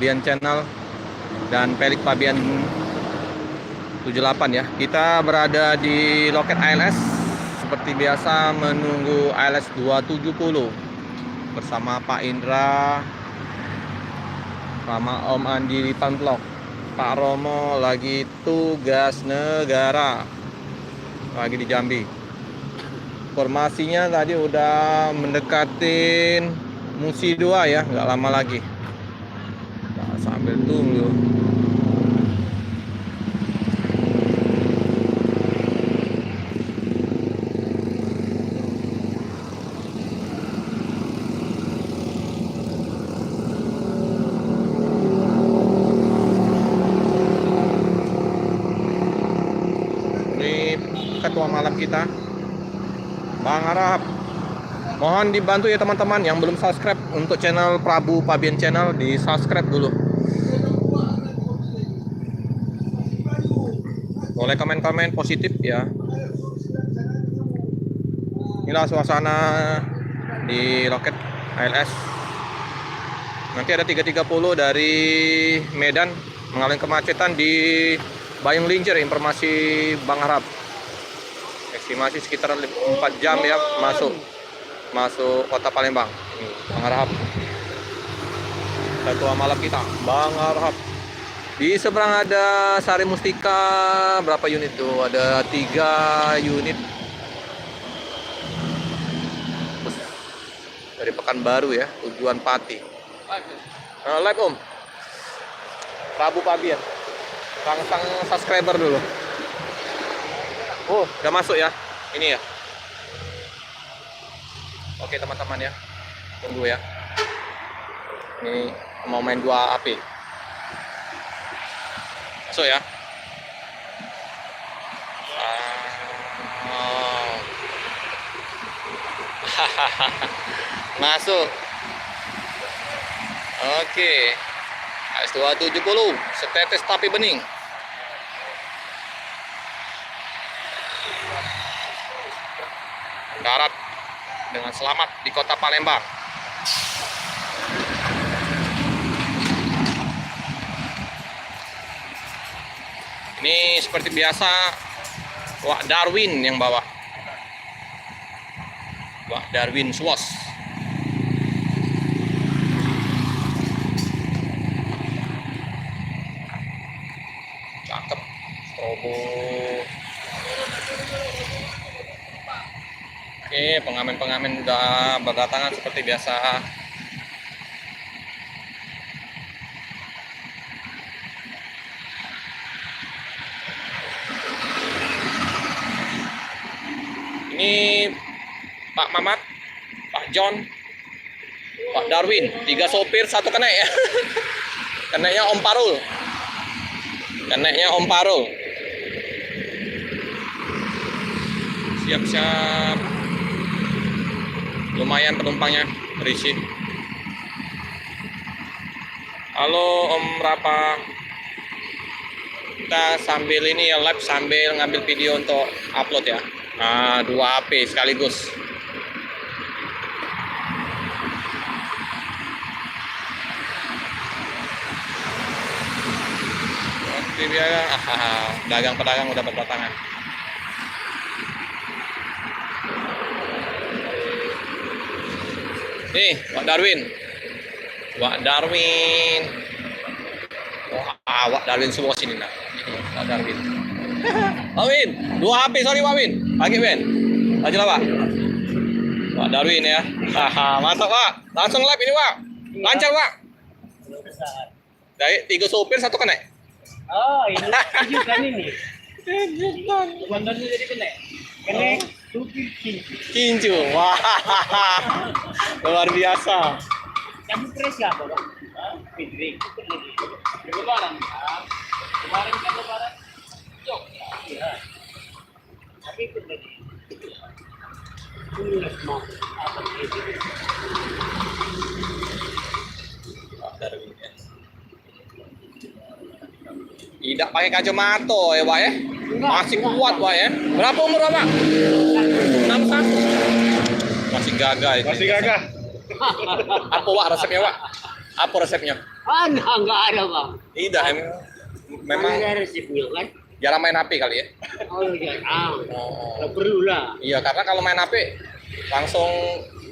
Pabian Channel dan Pelik Pabian 78 ya. Kita berada di loket ALS seperti biasa menunggu ALS 270 bersama Pak Indra sama Om Andi di Panplok. Pak Romo lagi tugas negara lagi di Jambi. Formasinya tadi udah mendekatin Musi 2 ya, nggak lama lagi. Nah, sambil tunggu. Ini ketua malam kita, Bang Arab. Mohon dibantu ya teman-teman yang belum subscribe untuk channel Prabu Pabian Channel, di subscribe dulu. Boleh komen-komen positif ya. Inilah suasana di loket ALS. Nanti ada 330 dari Medan mengalami kemacetan di Bayung Lincir, informasi Bang Arab. Estimasi sekitar 4 jam ya masuk kota Palembang. Ini Bang Arab, ketua malam kita, Bang Arab. Di seberang ada Sari Mustika, berapa unit tuh? Ada 3 unit dari Pekanbaru ya, tujuan Pati. Live Om, Prabu Pabian. Sang subscriber dulu. Oh, udah masuk ya. Ini ya. Oke teman-teman ya, tunggu ya. Ini mau main 2 AP. Masuk ya. Masuk. Oke. AS270, setetes tapi bening. Darat dengan selamat di kota Palembang. Ini seperti biasa Wak Darwin yang bawa. Wak Darwin Swos. Cakep. Strobo. Oke, pengamen-pengamen udah berdatangan seperti biasa. Ini Pak Mamat, Pak John, Pak Darwin, 3 sopir, 1 kenek ya. Keneknya Om Parul. Keneknya Om Parul. Siap-siap. Lumayan penumpangnya berisi. Halo Om Rapa. Kita sambil ini ya, live sambil ngambil video untuk upload ya. Nah, 2 HP sekaligus. Oke, biar dagang-pedagang udah berdatangan. Nih, Wak Darwin. Wak Darwin. Wah, Wak Darwin semua sini nah. Ini Wak Darwin. Wak Win, 2 HP, sorry Wak Win. Pagi Win. Lanjut lah Pak. Wak Darwin ya. Haha, mantap Pak. Langsung live ini Pak. Lancar Pak. Dari 3 sopir 1 kenek. Oh, ini tujukan ini. Bandarnya jadi kenek. Kenek. Kincu, wah, luar biasa. Kamu kres siapa, Pak? Fitri. Lebaran. Kemarin kan lebaran. Jok. Iya. Tapi ikut lagi. Tulis mau apa itu? Tidak pakai kacamata ya Pak ya. Masih kuat Pak ya. Berapa umur Pak? 61. Masih gagah ini. Masih gagah. Apa Wak resepnya Wak? Apa resepnya? Enggak ada bang. Tidak, memang Mana ada resepnya kan? jarang main HP kali ya. Oh jarang. Oh. Nggak perlu lah. Iya, karena kalau main HP langsung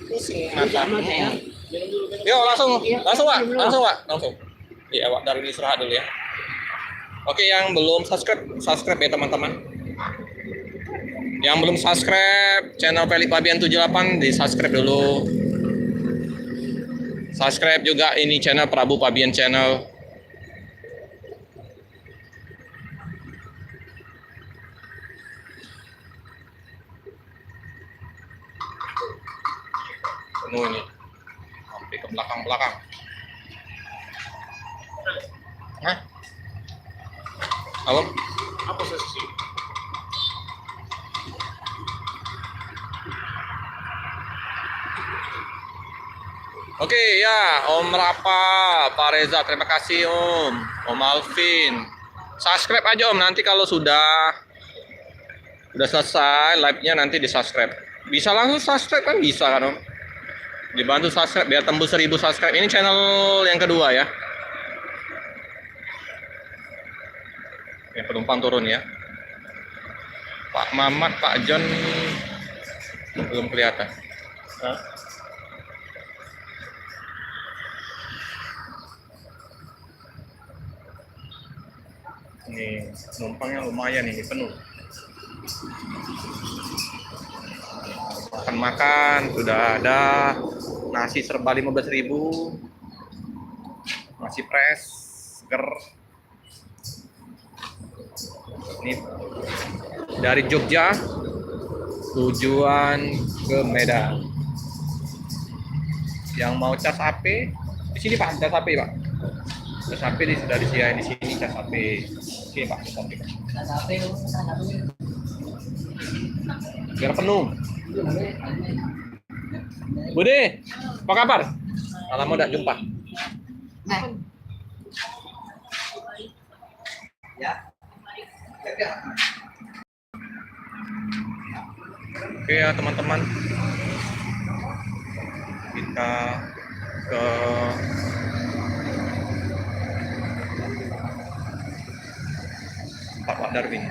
pusing mata. Sama saya. Yo, langsung, Iya, langsung Pak, belum. langsung Pak, langsung. Iya, Pak, dari istirahat dulu ya. Oke, yang belum subscribe ya teman-teman. Yang belum subscribe channel Feli Fabian 78 di subscribe dulu. Subscribe juga ini channel Prabu Fabian channel. Penuh ini. Sampai ke belakang-belakang. Hah? Halo? Apa sih? Oke ya, Om Rapa, Pak Reza, terima kasih Om, Om Alvin. Subscribe aja Om, nanti kalau sudah selesai live-nya nanti di subscribe. Bisa langsung subscribe kan bisa kan Om? Dibantu subscribe biar tembus 1000 subscribe. Ini channel yang kedua ya. Oke, penumpang turun ya. Pak Mamat, Pak John belum kelihatan. Hah? Ini penumpangnya lumayan ini penuh. Makan sudah ada nasi serba 15.000, nasi pres seger. Ini dari Jogja tujuan ke Medan. Yang mau cas HP di sini Pak, cas HP Pak. Cas HP dari di sini cas HP. Sini Pak, cas HP. Biar penuh. Bude, apa kabar? Lama udah jumpa. Ya. Oke ya teman-teman, kita ke Pak Darwin.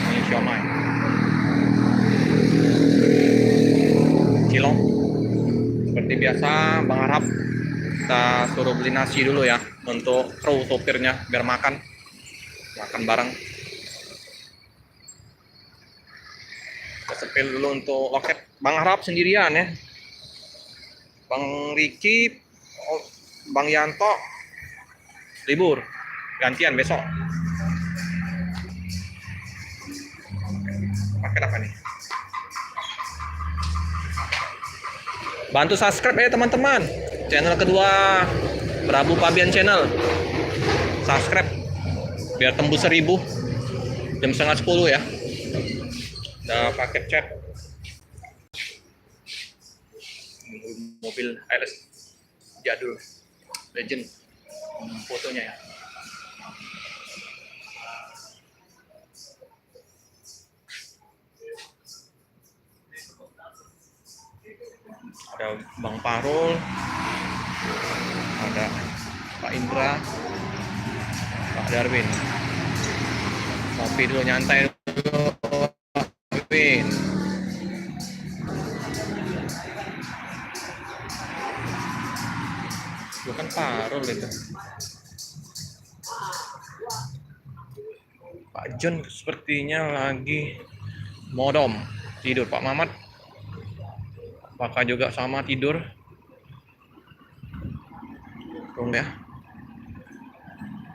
Ini siomay. Cilong. Seperti biasa, Bang Arab kita suruh beli nasi dulu ya untuk kru sopirnya biar makan bareng. Kita sepil dulu untuk loket. Bang Arab sendirian ya. Bang Riki, Bang Yanto libur, gantian besok. Paket apa nih? Bantu subscribe ya teman-teman. Channel kedua Prabu Fabian channel. Subscribe biar tembus 1000 jam 9:30 ya. Udah paket chat. Mobil ALS jadul legend fotonya ya. Ada Bang Parul, ada Pak Indra, Pak Darwin. Kopi dulu, nyantai dulu, Darwin. Bukan Parul itu. Pak John sepertinya lagi modom tidur. Pak Mamat apakah juga sama tidur? Tunggu ya.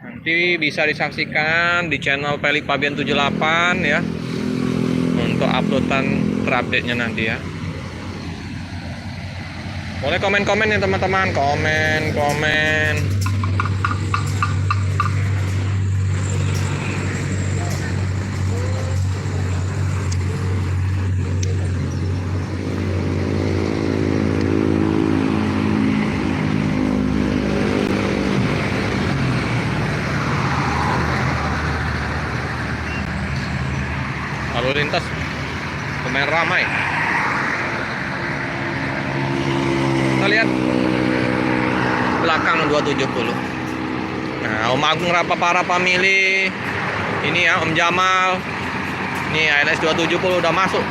Nanti bisa disaksikan di channel Feli Fabian 78 ya. Untuk uploadan terupdate-nya nanti ya. Boleh komen-komen ya teman-teman, komen. Lalu lintas lumayan ramai. Kita lihat belakang 270. Nah, Om Agung para pemilih ini ya, Om Jamal. Nih ALS 270 udah masuk.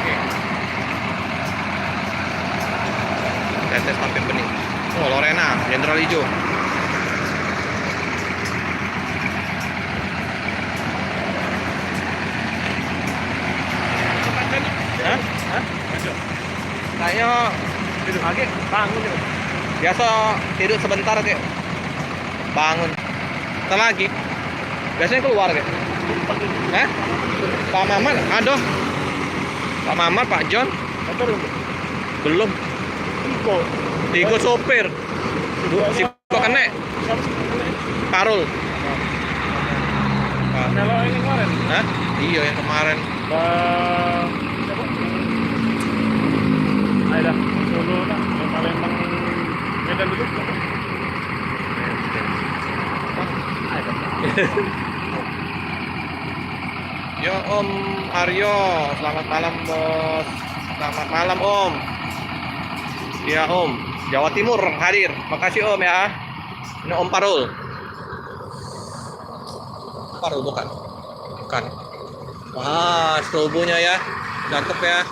Oke. Tetes mampir bening. Oh, Lorena, Jenderal Hijau. Hah? Hah? Kayaknya tidur lagi, bangun ya. Biasa tidur sebentar kayak bangun. Ntar lagi. Biasanya keluar kayak. Hah? Pak Mamat, aduh. Pak Mamat, Pak John. Belum. Tigo sopir. Si kene. Karul. Melo ini kemarin. Hah? Iya yang kemarin. Siapa? Aida, Solo nak, Palembang, Medan dulu. Aida. Yo Om Aryo, selamat malam bos. Selamat malam Om. Iya Om, Jawa Timur hadir. Makasih Om ya. Ini Om Parul. Parul bukan? Bukan. Wah, strobonya ya. Cakep ya.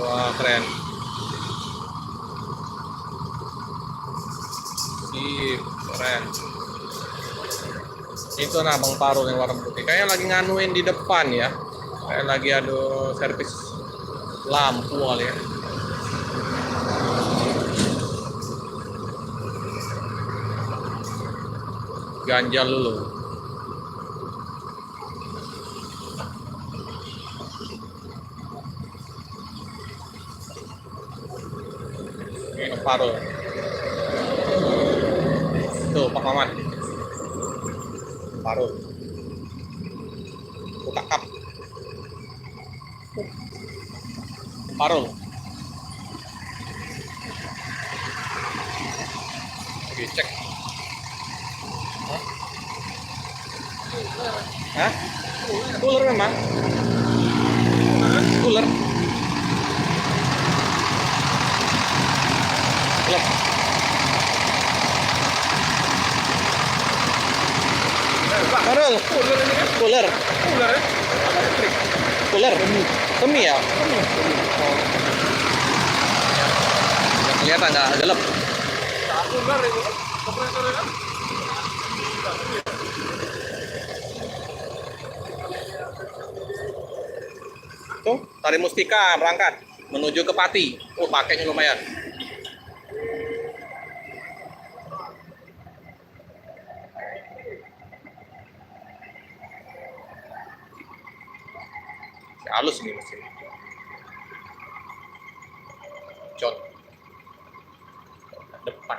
Wah, keren. Sip, keren. Itu nah Bang Parul yang warna putih. Kayaknya lagi nganuin di depan ya. Kayak lagi ada servis lampu kali ya. Ganjal dulu. Ini Parul. Tuh Pak Mamat. Parul. Buka kap. Parul. Oke, cek. Hah? Cooler memang. Cooler. Gelap. Parul. Cooler. Cooler. Semi ya? Oh. Kelihatan nggak gelap? Tuh, Tari Mustika berangkat menuju ke Pati. Oh, pakainya lumayan. Halus nih mesin. John. Depan.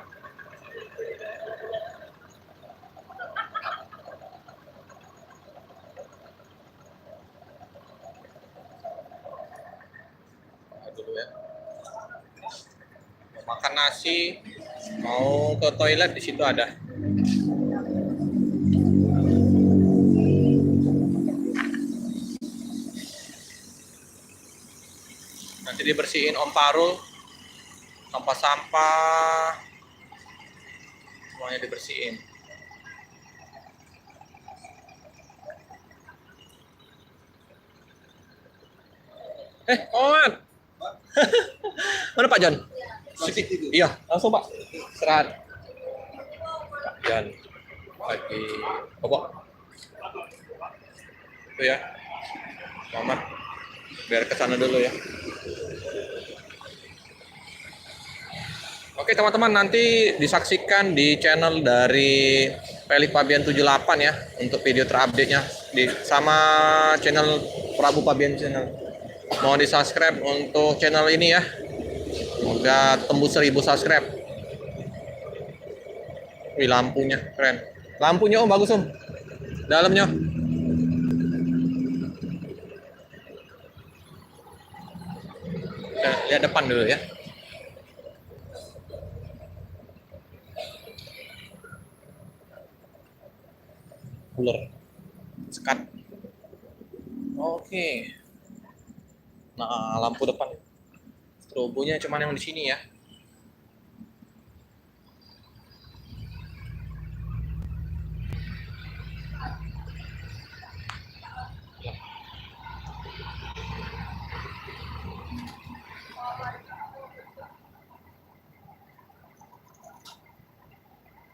Dulu ya. Mau makan nasi, mau ke toilet di situ ada. Nanti dibersihin Om Parul, sampah-sampah semuanya dibersihin. Oman. Mana Pak Jan? Iya, langsung Pak. Istirahat. Pak Jan lagi bobok. Itu ya. Selamat. Biar ke sana dulu ya. Oke teman-teman, nanti disaksikan di channel dari Pelik Pabian 78 ya untuk video terupdate-nya sama channel Prabu Pabian channel. Mohon di-subscribe untuk channel ini ya. Udah tembus 1000 subscribe. Wih, lampunya keren. Lampunya Om bagus Om. Dalamnya. Lihat depan dulu ya. Cooler. Sekat. Oke. Nah, lampu depan. Strobonya cuman yang di sini ya.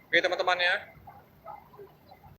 Oke teman-teman ya,